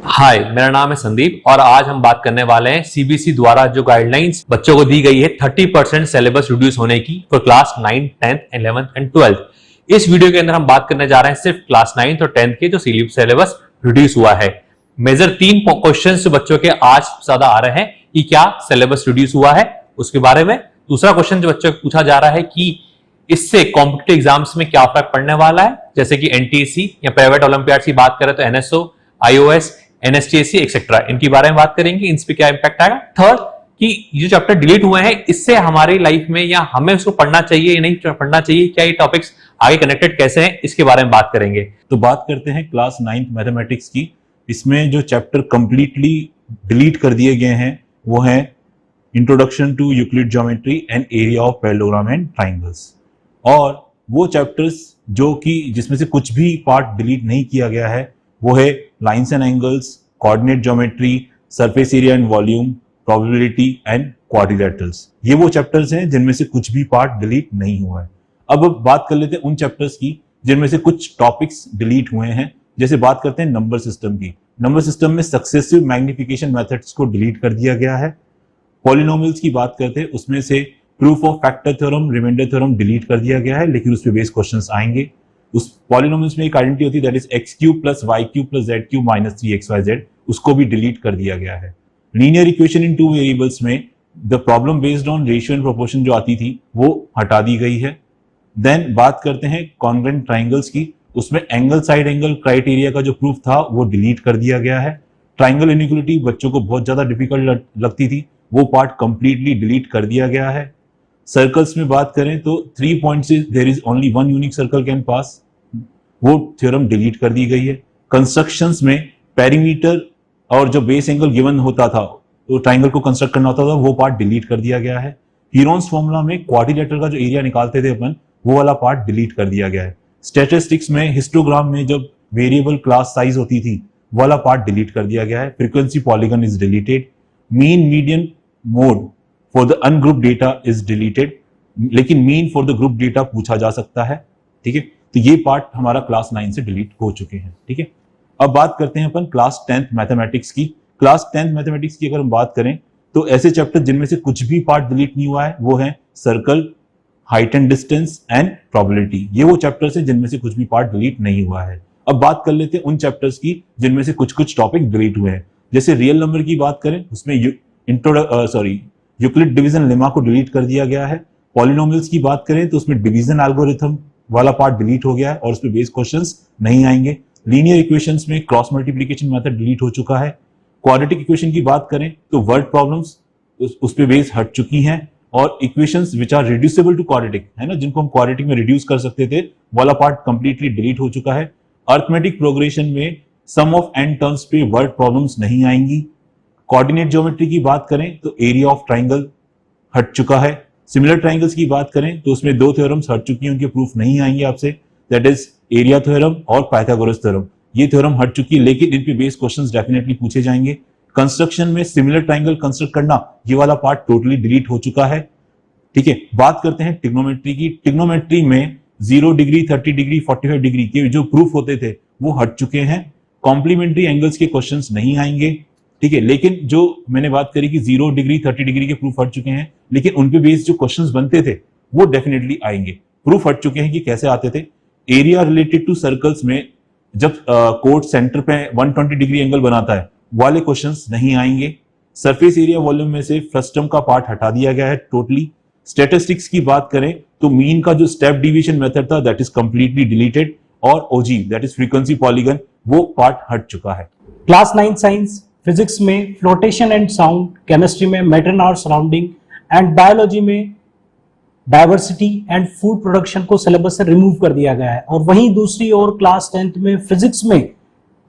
हाय, मेरा नाम है संदीप और आज हम बात करने वाले हैं सीबीएसई द्वारा जो गाइडलाइंस बच्चों को दी गई है 30% सिलेबस रिड्यूस होने की for class 9, 10th, 11th and 12th। इस वीडियो के अंदर हम बात करने जा रहे हैं सिर्फ क्लास 9th और 10th के जो सिलेबस रिड्यूस हुआ है। मेजर 3 क्वेश्चन बच्चों के आज ज्यादा आ रहे हैं कि क्या सिलेबस रिड्यूस हुआ है उसके बारे में। दूसरा क्वेश्चन जो बच्चों को पूछा जा रहा है कि इससे कॉम्पिटिटिव एग्जाम्स में क्या फर्क पड़ने वाला है, जैसे कि एनटीएससी या प्राइवेट ओलंपियाड की बात करें तो एनएसओ, आईओएस, एनएसटीएससी एक्सेट्रा, इनके बारे में बात करेंगे, इन पे क्या इंपैक्ट आएगा। थर्ड कि ये चैप्टर डिलीट हुए हैं इससे हमारी लाइफ में या हमें उसको पढ़ना चाहिए या नहीं पढ़ना चाहिए, क्या ये टॉपिक्स आगे कनेक्टेड कैसे हैं, इसके बारे में बात करेंगे। तो बात करते हैं क्लास 9th मैथमेटिक्स की। इसमें जो चैप्टर कंप्लीटली डिलीट कर दिए गए हैं वो है introduction to Euclid geometry and area of parallelogram and triangles. और वो चैप्टर्स जो कि जिसमें से कुछ भी पार्ट डिलीट नहीं किया गया है वो है lines and angles, coordinate geometry, surface area and volume, probability and quadrilaterals. ये वो चैप्टर्स हैं जिनमें से कुछ भी पार्ट डिलीट नहीं हुआ है। अब बात कर लेते हैं उन चैप्टर्स की जिनमें से कुछ टॉपिक्स डिलीट हुए हैं। जैसे बात करते हैं नंबर सिस्टम की। नंबर सिस्टम में सक्सेसिव मैग्निफिकेशन मेथड्स को डिलीट कर दिया गया है। पॉलिनोमियल्स की बात करते हैं, उसमें से proof of factor theorem, remainder theorem delete कर दिया गया है, लेकिन उस पे बेस्ड क्वेश्चंस आएंगे। उस पॉलिनोमियल्स में एक आइडेंटिटी होती है that is X cube plus Y cube plus Z cube minus 3xyz, उसको भी डिलीट कर दिया गया है। लीनियर इक्वेशन इन 2 वेरिएबल्स में the problem based on ratio and proportion जो आती थी वो हटा दी गई है। देन बात करते हैं कॉन्ग्रुएंट ट्राइंगल्स की। उसमें एंगल साइड एंगल क्राइटेरिया का जो प्रूफ था वो डिलीट कर दिया गया है। ट्राइंगल इनइक्वालिटी बच्चों को बहुत ज्यादा डिफिकल्ट लगती थी, वो पार्ट कंप्लीटली डिलीट कर दिया गया है। सर्कल्स में बात करें तो 3 पॉइंट से there is only 1 unique circle can pass, वो थ्योरम डिलीट कर दी गई है। कंस्ट्रक्शंस में पेरीमीटर और जो बेस एंगल गिवन होता था तो ट्राइंगल को कंस्ट्रक्ट करना होता था, वो पार्ट डिलीट कर दिया गया है। हीरोन्स फॉर्मूला में क्वाड्रिलेटरल का जो एरिया निकालते थे अपन, वो वाला पार्ट डिलीट कर दिया गया है। स्टैटिस्टिक्स में हिस्टोग्राम में जब वेरिएबल क्लास साइज होती थी वाला पार्ट डिलीट कर दिया गया है। Frequency polygon is deleted. Mean median mode for the ungroup data is deleted, लेकिन mean for the group data पूछा जा सकता है। ठीक है, तो ये पार्ट हमारा क्लास 9 से डिलीट हो चुके हैं। ठीक है, अब बात करते हैं अपन क्लास 10th मैथमेटिक्स की। क्लास 10th मैथमेटिक्स की अगर हम बात करें तो ऐसे चैप्टर जिनमें से कुछ भी पार्ट डिलीट नहीं हुआ है वो है circle, height and distance and probability. ये वो चैप्टर्स हैं जिनमें से कुछ भी पार्ट डिलीट नहीं हुआ है। अब बात कर लेते हैं उन चैप्टर्स की जिनमें से कुछ कुछ टॉपिक डिलीट हुए हैं। जैसे रियल नंबर की बात करें, उसमें यूक्लिड डिवीजन लेमा को डिलीट कर दिया गया है। पॉलिनोमियल्स की बात करें तो उसमें डिवीजन एल्गोरिथम वाला पार्ट डिलीट हो गया है और उसमें बेस्ड क्वेश्चंस नहीं आएंगे। लीनियर इक्वेशंस में क्रॉस मल्टीप्लिकेशन मेथड डिलीट हो चुका है। क्वाड्रेटिक इक्वेशन की बात करें तो वर्ड प्रॉब्लम्स उस पे बेस हट चुकी हैं और equations which are reducible to quadratic, है ना, जिनको हम क्वाड्रेटिक में रिड्यूस कर सकते थे, वाला पार्ट कंप्लीटली डिलीट हो चुका है। अर्थमेटिक प्रोग्रेशन में सम ऑफ एन टर्म्स पे वर्ड प्रॉब्लम्स नहीं आएंगी। कोऑर्डिनेट ज्योमेट्री की बात करें तो एरिया ऑफ ट्राइंगल हट चुका है। सिमिलर ट्राइंगल्स की बात करें तो उसमें 2 थ्योरम्स हट चुकी हैं, उनके प्रूफ नहीं आएंगे आपसे, दैट इज एरिया थ्योरम और पाइथागोरस थ्योरम। ये थ्योरम हट चुकी है, लेकिन इन पे बेस्ड क्वेश्चंस डेफिनेटली पूछे जाएंगे। कंस्ट्रक्शन में सिमिलर ट्राइंगल कंस्ट्रक्ट करना, ये वाला पार्ट टोटली डिलीट हो चुका है। ठीक है, बात करते हैं ट्रिग्नोमेट्री की। ट्रिग्नोमेट्री में 0 डिग्री, 30 डिग्री, 45 डिग्री के जो प्रूफ होते थे वो हट चुके हैं। कॉम्प्लीमेंट्री एंगल्स के क्वेश्चंस नहीं आएंगे। ठीक है, लेकिन जो मैंने बात करी कि 0 डिग्री, 30 डिग्री के प्रूफ हट चुके हैं, लेकिन उन पे बेस्ड जो क्वेश्चंस बनते थे वो डेफिनेटली आएंगे। प्रूफ हट चुके हैं कि कैसे आते थे। एरिया रिलेटेड टू सर्कल्स में जब कोड सेंटर पे 120 डिग्री एंगल बनाता है वाले क्वेश्चंस नहीं आएंगे। सरफेस एरिया वॉल्यूम में से फ्रस्टम का पार्ट हटा दिया गया है टोटली। स्टैटिस्टिक्स की बात करें तो मीन का जो स्टेप डिवीजन मेथड था दैट इज कंप्लीटली डिलीटेड और ogive that is frequency polygon, वो पार्ट हट चुका है। क्लास 9 साइंस, फिजिक्स में फ्लोटेशन एंड साउंड, केमिस्ट्री में matter and our surrounding and biology में डाइवर्सिटी एंड फूड प्रोडक्शन को सिलेबस से रिमूव कर दिया गया है। और वहीं दूसरी ओर क्लास 10th में फिजिक्स में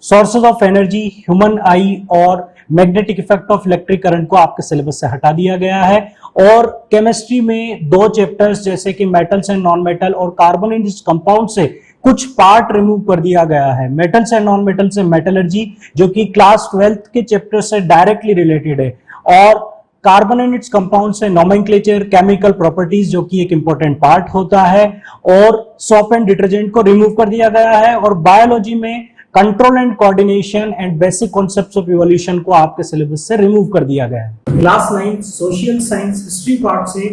sources of energy, human eye और magnetic effect of electric current को आपके सिलेबस से हटा दिया गया है। और केमिस्ट्री में 2 चैप्टर्स जैसे कि मेटल्स एंड नॉन मेटल और कार्बन एंड कंपाउंड से कुछ पार्ट रिमूव कर दिया गया है। मेटल्स एंड नॉन मेटल से मेटलर्जी, जो कि क्लास 12th के चैप्टर से डायरेक्टली रिलेटेड है, और कार्बन एंड इट्स कंपाउंड से नोमेनक्लेचर, केमिकल प्रॉपर्टीज, जो कि एक इंपॉर्टेंट पार्ट होता है, और सोप एंड डिटर्जेंट को रिमूव कर दिया गया है। और बायोलॉजी में control and coordination and basic concepts of evolution को आपके सिलेबस से रिमूव कर दिया गया है। Class 9 social science history part से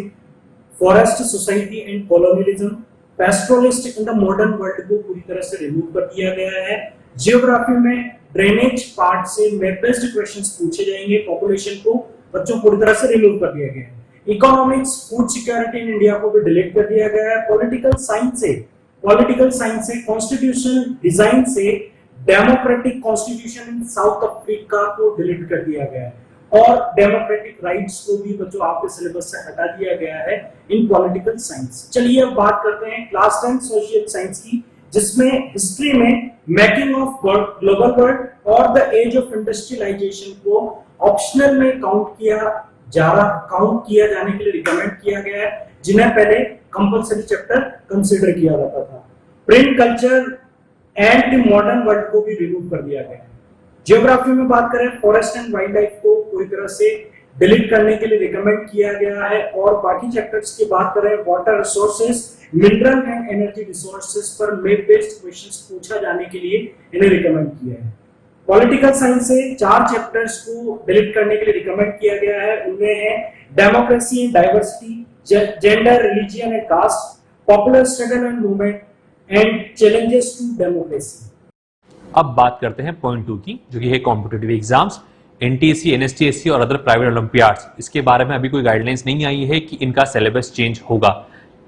forest society and colonialism, pastoralist in the modern world को पूरी तरह से रिमूव कर दिया गया है। जियोग्राफी में ड्रेनेज पार्ट से मैप बेस्ड क्वेश्चंस पूछे जाएंगे, पॉपुलेशन को बच्चों पूरी तरह से रिमूव कर दिया गया है। Economics, food security in India को भी डिलीट कर दिया गया है। पॉलिटिकल साइंस से कॉन्स्टिट्यूशनल डिजाइन से democratic constitution in south Africa को डिलीट कर दिया गया है और डेमोक्रेटिक राइट्स को भी बच्चों आपके सिलेबस से हटा दिया गया है इन पॉलिटिकल साइंस। चलिए अब बात करते हैं क्लास 10 सोशल साइंस की, जिसमें हिस्ट्री में मेकिंग ऑफ ग्लोबल वर्ल्ड और द एज ऑफ इंडस्ट्रियलाइजेशन को ऑप्शनल में काउंट किया जाने के लिए रिकमेंड किया गया है, जिन्हें पहले कंपलसरी चैप्टर कंसीडर किया जाता था। Print culture and the modern world को भी रिमूव कर दिया गया है। जियोग्राफी में बात करें, फॉरेस्ट एंड वाइल्ड लाइफ को पूरी तरह से डिलीट करने के लिए रिकमेंड किया गया है और बाकी चैप्टर्स की बात करें, water resources, mineral and energy resources पर मैप बेस्ड क्वेश्चंस पूछा जाने के लिए इन्हें रिकमेंड किया है। पॉलिटिकल साइंस से 4 चैप्टर्स को डिलीट करने के लिए रिकमेंड किया गया है। उनमें है democracy and diversity, gender, religion and caste, popular struggle and movement and challenges to democracy. अब बात करते हैं पॉइंट 2 की, जो कि है कॉम्पिटिटिव एग्जाम्स, एनटीएससी, एनएसटीएससी और अदर प्राइवेट ओलंपियाड्स। इसके बारे में अभी कोई गाइडलाइंस नहीं आई है कि इनका सिलेबस चेंज होगा,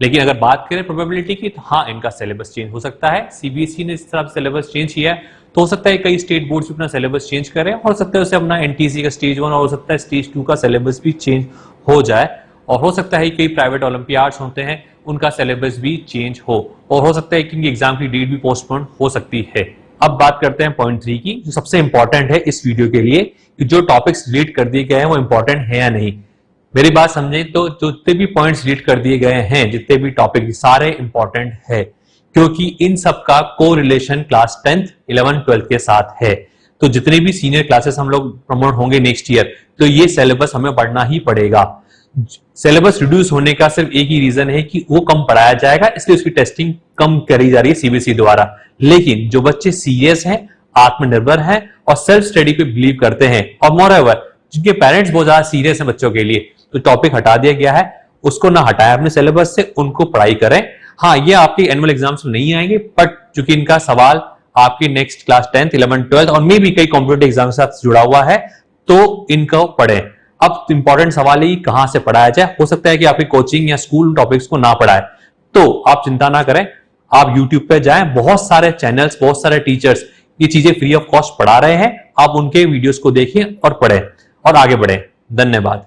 लेकिन अगर बात करें प्रोबेबिलिटी की तो हाँ, इनका सिलेबस चेंज हो सकता है। सीबीएसई ने इस तरह सिलेबस चेंज किया है तो हो सकता है कई स्टेट बोर्ड्स भी अपना सिलेबस चेंज करें, हो सकता है उससे अपना एनटीएससी का स्टेज 1 और हो सकता है स्टेज 2 का सिलेबस भी चेंज हो जाए, और हो सकता है कई प्राइवेट ओलंपियाड्स होते हैं उनका सिलेबस भी चेंज हो, और हो सकता है कि इनकी एग्जाम की डेट भी पोस्टपोन हो सकती है। अब बात करते हैं पॉइंट 3 की, जो सबसे इंपॉर्टेंट है इस वीडियो के लिए, कि जो टॉपिक्स डिलीट कर दिए गए हैं वो इंपॉर्टेंट है या नहीं। मेरी बात समझें तो जितने भी पॉइंट्स डिलीट कर दिए गए हैं, जितने भी टॉपिक, सारे इंपॉर्टेंट है, क्योंकि इन सब का को relation class 10th, 11th, 12th के साथ है। तो जितने भी सीनियर क्लासेस हम लोग प्रमोट होंगे नेक्स्ट ईयर, तो ये सिलेबस हमें पढ़ना ही पड़ेगा। सिलेबस रिड्यूस होने का सिर्फ एक ही रीजन है कि वो कम पढ़ाया जाएगा, इसलिए उसकी टेस्टिंग कम करी जा रही है सीबीएसई द्वारा। लेकिन जो बच्चे सीरियस हैं, आत्मनिर्भर हैं और सेल्फ स्टडी पे बिलीव करते हैं, और मोरओवर जिनके पेरेंट्स बहुत ज्यादा सीरियस हैं बच्चों के लिए, तो टॉपिक हटा दिया गया है, उसको ना हटाया अपने सिलेबस से, उनको पढ़ाई करें। हाँ, ये आपके एनुअल एग्जाम्स में नहीं आएंगे, बट चूंकि इनका सवाल आपके next class 10th, 11th, 12th और मे भी कई कॉम्पिटिटिव एग्जाम के साथ जुड़ा हुआ है, तो इनको पढ़ें। अब इंपॉर्टेंट सवाल है कहां से पढ़ाया जाए। हो सकता है कि आपकी कोचिंग या स्कूल टॉपिक्स को ना पढ़ाए, तो आप चिंता ना करें, आप YouTube पे जाएं, बहुत सारे चैनल्स, बहुत सारे टीचर्स ये चीजें फ्री ऑफ कॉस्ट पढ़ा रहे हैं, आप उनके वीडियोस को देखें और पढ़ें और आगे बढ़ें। धन्यवाद।